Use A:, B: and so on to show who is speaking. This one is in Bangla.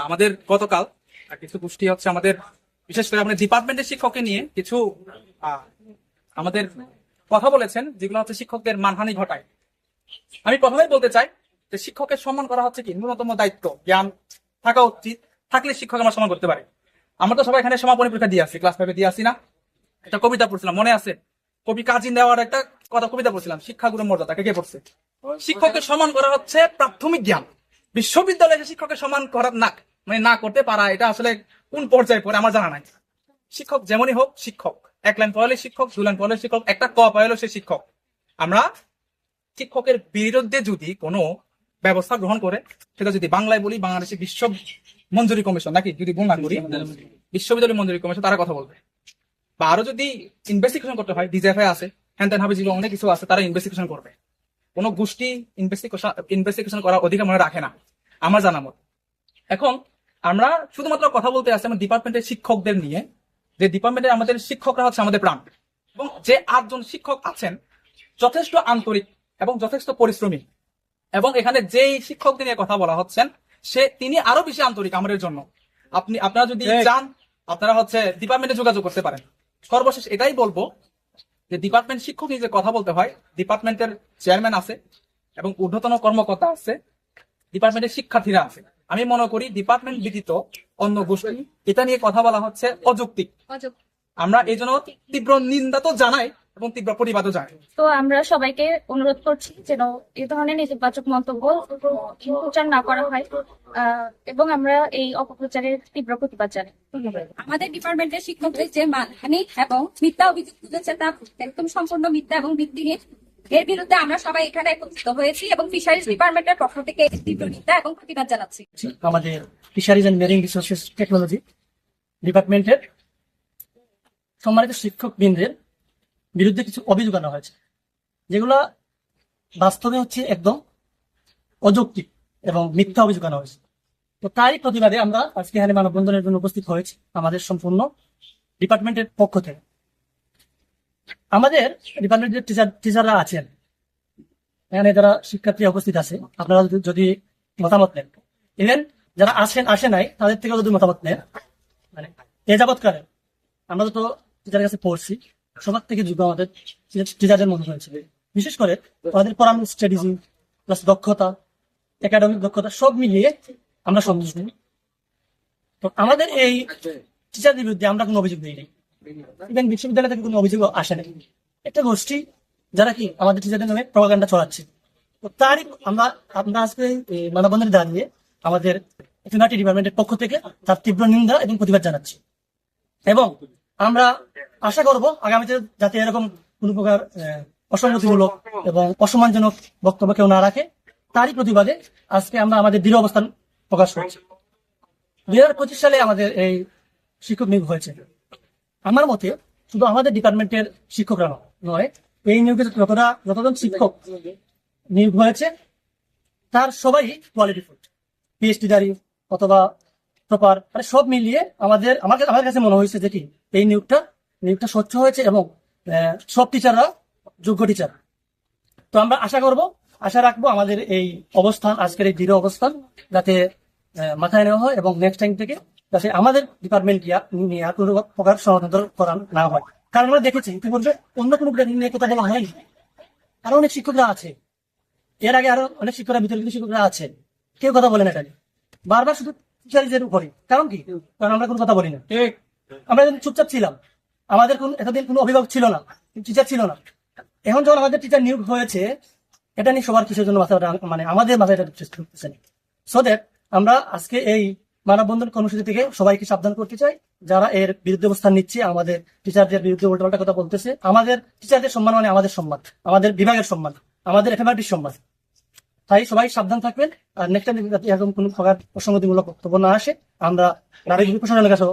A: আমাদের গতকাল কিছু গোষ্ঠী হচ্ছে আমাদের বিশেষ করে আমাদের ডিপার্টমেন্টের শিক্ষককে নিয়ে কিছু আহ, আমাদের কথা বলেছেন, যেগুলো হচ্ছে শিক্ষকদের মানহানি ঘটায়। আমি প্রথমেই বলতে চাই যে শিক্ষকের সম্মান করা হচ্ছে কি ন্যূনতম দায়িত্ব, জ্ঞান থাকা উচিত, থাকলে শিক্ষক আমরা সম্মান করতে পারি। আমরা তো সবাই এখানে সমাপনী পরীক্ষা দিয়ে আসি, ক্লাস 5 দিয়ে আসি না? একটা কবিতা পড়ছিলাম, মনে আছে? কবি কাজী নেওয়ার একটা কথা কবিতা পড়ছিলাম, শিক্ষাগুরুর মর্যাদা। কে কে পড়ছে? শিক্ষককে সম্মান করা হচ্ছে প্রাথমিক জ্ঞান। বিশ্ববিদ্যালয়ে শিক্ষককে সম্মান করা না, মানে না করতে পারা, এটা আসলে কোন পর্যায়ে পড়ে আমার জানা নাই। শিক্ষক যেমনই হোক শিক্ষক, এক লাইন পড়ালে শিক্ষক, 2 লাইন পড়ালে শিক্ষক, একটা ক পাইলেও সে শিক্ষক। আমরা শিক্ষকের বিরুদ্ধে যদি কোনো ব্যবস্থা গ্রহণ করে, সেটা যদি বাংলায় বলি, বাংলাদেশের বিশ্ব মঞ্জুরি কমিশন, নাকি যদি ভুল না করি বিশ্ববিদ্যালয় মঞ্জুরি কমিশন, তারা কথা বলবে। বা আরো যদি ইনভেস্টিগেশন করতে হয়, ডিজিএফআই আছে, হ্যান ত্যান হবে, যেগুলো অনেক কিছু আছে, তারা ইনভেস্টিগেশন করবে। কোনো গোষ্ঠী ইনভেস্টিগেশন করার অধিকার মনে রাখে না আমার জানা মত। এখন আমরা শুধুমাত্র কথা বলতে আসছি আমার ডিপার্টমেন্টের শিক্ষকদের নিয়ে, যে ডিপার্টমেন্টের আমাদের শিক্ষকরা হচ্ছে আমাদের প্রাণ, এবং যে 8 জন শিক্ষক আছেন যথেষ্ট আন্তরিক এবং যথেষ্ট পরিশ্রমী, এবং এখানে যেই শিক্ষকদের নিয়ে কথা বলা হচ্ছেন তিনি আরো বেশি আন্তরিক আমাদের জন্য। আপনারা যদি চান, আপনারা হচ্ছে ডিপার্টমেন্টে যোগাযোগ করতে পারেন। সর্বশেষ এটাই বলবো যে ডিপার্টমেন্ট শিক্ষক নিয়ে যে কথা বলতে হয়, ডিপার্টমেন্টের চেয়ারম্যান আছে এবং ঊর্ধ্বতন কর্মকর্তা আছে, ডিপার্টমেন্টের শিক্ষার্থীরা আছে। আমি মনে করি ডিপার্টমেন্ট ব্যতীত অন্য গোষ্ঠী এটা নিয়ে কথা বলা হচ্ছে অযৌক্তিক। আমরা এই জন্য তীব্র নিন্দা তো জানাই এবং তীব্র প্রতিবাদও জানাই।
B: তো আমরা সবাইকে অনুরোধ করছি যেন এই ধরনের নেতিবাচক মন্তব্য প্রচার না করা হয়, এবং আমরা এই অপপ্রচারের তীব্র প্রতিবাদ জানাই।
C: আমাদের ডিপার্টমেন্টের শিক্ষকদের যে মানহানি এবং মিথ্যা অভিযোগ তুলেছে তা একদম সম্পূর্ণ মিথ্যা এবং ভিত্তিহীন। এর বিরুদ্ধে আমরা সবাই এখানে একত্রিত হয়েছি এবং ফিশারিজ ডিপার্টমেন্টের পক্ষ থেকে তীব্র নিন্দা এবং প্রতিবাদ জানাচ্ছি।
D: আমাদের fisheries and marine resources technology ডিপার্টমেন্টের সম্মানিত শিক্ষক বৃন্দের বিরুদ্ধে কিছু অভিযোগ আনা হয়েছে, যেগুলো বাস্তবে হচ্ছে একদম অযৌক্তিক এবং মিথ্যা অভিযোগ আনা হয়েছে। তো তারই প্রতিবাদে আমরা আজকে এখানে মানববন্ধনের জন্য উপস্থিত হয়েছি আমাদের সম্পূর্ণ ডিপার্টমেন্টের পক্ষ থেকে। আমাদের ডিপার্টমেন্টের টিচাররা আছেন এখানে, যারা শিক্ষার্থী উপস্থিত আছে, আপনারা যদি মতামত নেন, ইভেন যারা আসে নাই তাদের থেকেও যদি মতামত নেন, মানে এ যাবৎকালে আমরা তো টিচারের কাছে পড়ছি, সবার থেকে যোগ্য আমাদের টিচারদের মনে হয়েছে। বিশেষ করে আমাদের পড়ানোর স্ট্র্যাটেজি প্লাস দক্ষতা, একাডেমিক দক্ষতা সব মিলিয়ে আমরা সন্তুষ্ট। তো আমাদের এই টিচারদের বিরুদ্ধে আমরা কোনো অভিযোগ দিই নাই, ইভেন বিশ্ববিদ্যালয় থেকে কোনো অভিযোগ আসে নাই। একটা গোষ্ঠী যারা কি আমাদের টিচারদের নামে প্রপাগান্ডা ছড়াচ্ছে, তো তারই আমরা আজকে মানববন্ধনে দাঁড়িয়ে আমাদের এফএমআরটি ডিপার্টমেন্টের পক্ষ থেকে তার তীব্র নিন্দা এবং প্রতিবাদ জানাচ্ছি। এবং আমরা আশা করব আগামীতে যাতে এরকম কোন প্রকার অসঙ্গতিমূলক এবং অসম্মানজনক বক্তব্য কেউ না রাখে, তারই প্রতিবাদে আজকে আমরা আমাদের দৃঢ় অবস্থান প্রকাশ করছি। 2025 সালে আমাদের এই শিক্ষক নিয়োগ হয়েছে। আমার মতে শুধু আমাদের ডিপার্টমেন্টের শিক্ষকরা নয়, এই নিয়োগে যতজন শিক্ষক নিয়োগ হয়েছে তার সবাই কোয়ালিটিফুল, পিএইচডিধারী অথবা প্রপার, মানে সব মিলিয়ে আমার কাছে মনে হয়েছে যে কি এই নিয়োগটা স্বচ্ছ হয়েছে এবং সব টিচাররা যোগ্য টিচার। তো আমরা আশা রাখবো আমাদের এই অবস্থান, আজকের এই দৃঢ় অবস্থান যাতে মাথায় নেওয়া হয় এবং নেক্সট টাইম থেকে যাতে আমাদের ডিপার্টমেন্ট নিয়ে আর কোনো প্রকার ষড়যন্ত্র করা না হয়। কারণ আমরা দেখেছি ইতিমধ্যে অন্য কোনো নিয়ে কথা বলা হয়নি, আরো অনেক শিক্ষকরা আছে, এর আগে আরো অনেক বিতর্কিত শিক্ষকরা আছে, কেউ কথা বলে না। এটা বারবার শুধু টিচারদের উপরে, কারণ কি? কারণ আমরা কোনো কথা বলি না, আমরা চুপচাপ ছিলাম, আমাদের এতদিন কোনো অভিভাবক ছিল না, টিচার ছিল না। এখন যখন আমাদের টিচার নিয়োগ হয়েছে, এটা নিয়ে সবার কিছুর জন্য মানে আমাদের মাথায় ঢুকতেছে না। সো দ্যাট আমরা আজকে এই মানববন্ধন কর্মসূচি থেকে সবাইকে সাবধান করতে চাই, যারা এর বিরুদ্ধে অবস্থান নিচ্ছে, আমাদের টিচারদের বিরুদ্ধে উল্টোপাল্টা কথা বলতেছে। আমাদের টিচারদের সম্মান মানে আমাদের সম্মান, আমাদের বিভাগের সম্মান, আমাদের এফএমআরটির সম্মান। তাই সবাই সাবধান থাকবেন, আর নেক্সট টাইম যাতে এরকম কোনো প্রকার অসঙ্গতিমূলক বক্তব্য না আসে আমরা নারী প্রশাসনের কাছেও